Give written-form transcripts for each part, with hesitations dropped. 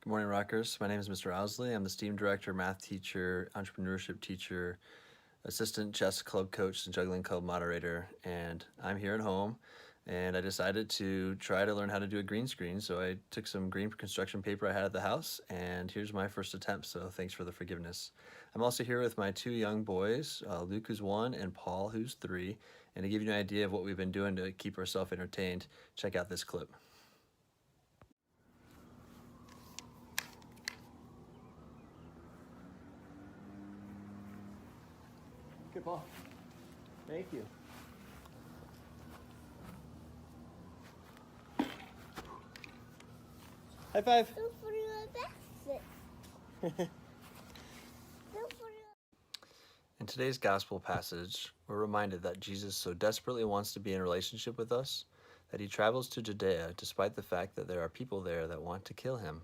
Good morning, Rockers. My name is Mr. Owsley. I'm the STEAM director, math teacher, entrepreneurship teacher, assistant chess club coach, and juggling club moderator. And I'm here at home, and I decided to try to learn how to do a green screen. So I took some green construction paper I had at the house, and here's my first attempt. So thanks for the forgiveness. I'm also here with my two young boys, Luke, who's 1, and Paul, who's 3. And to give you an idea of what we've been doing to keep ourselves entertained, check out this clip. Good ball. Thank you. High five. In today's gospel passage, we're reminded that Jesus so desperately wants to be in a relationship with us that he travels to Judea despite the fact that there are people there that want to kill him.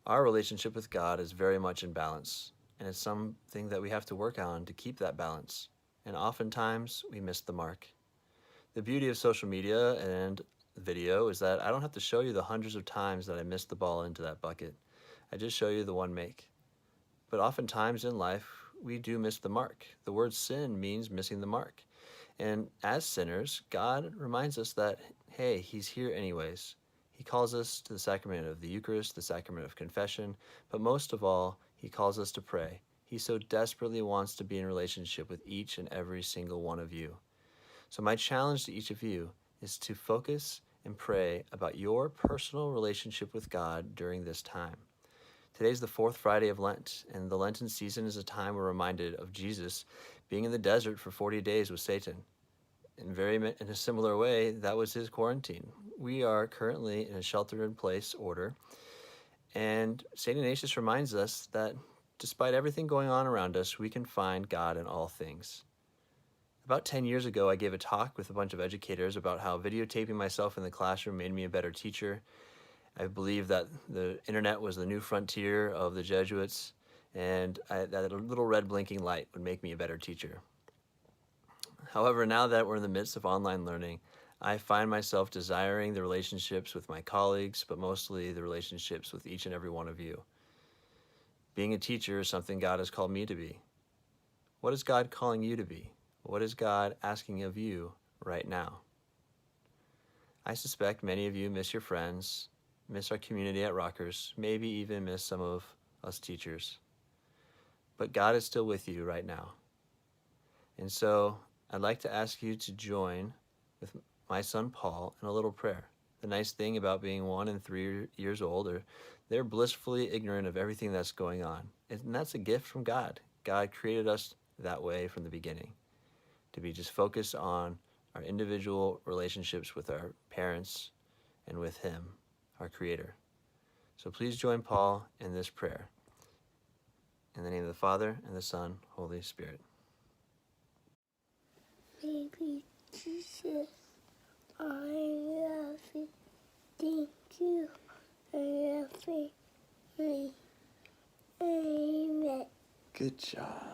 Our relationship with God is very much in balance, and it's something that we have to work on to keep that balance, and oftentimes we miss the mark. The beauty of social media and video is that I don't have to show you the hundreds of times that I missed the ball into that bucket. I just show you the one make. But oftentimes in life, we do miss the mark. The word sin means missing the mark. And as sinners, God reminds us that, hey, he's here anyways. He calls us to the sacrament of the Eucharist, the sacrament of confession, but most of all, he calls us to pray. He so desperately wants to be in relationship with each and every single one of you. So my challenge to each of you is to focus and pray about your personal relationship with God during this time. Today's the 4th Friday of Lent, and the Lenten season is a time we're reminded of Jesus being in the desert for 40 days with Satan. In a similar way, that was his quarantine. We are currently in a shelter-in-place order, and St. Ignatius reminds us that despite everything going on around us, we can find God in all things. About 10 years ago, I gave a talk with a bunch of educators about how videotaping myself in the classroom made me a better teacher. I believe that the internet was the new frontier of the Jesuits, and that little red blinking light would make me a better teacher. However, now that we're in the midst of online learning, I find myself desiring the relationships with my colleagues, but mostly the relationships with each and every one of you. Being a teacher is something God has called me to be. What is God calling you to be? What is God asking of you right now? I suspect many of you miss your friends, miss our community at Rockers, maybe even miss some of us teachers. But God is still with you right now. And so I'd like to ask you to join with my son Paul in a little prayer. The nice thing about being 1 and 3 years old, they're blissfully ignorant of everything that's going on. And that's a gift from God. God created us that way from the beginning, to be just focused on our individual relationships with our parents and with him, our Creator. So please join Paul in this prayer. In the name of the Father, and the Son, Holy Spirit. Baby Jesus, I love you. Thank you for loving me. Amen. Good job.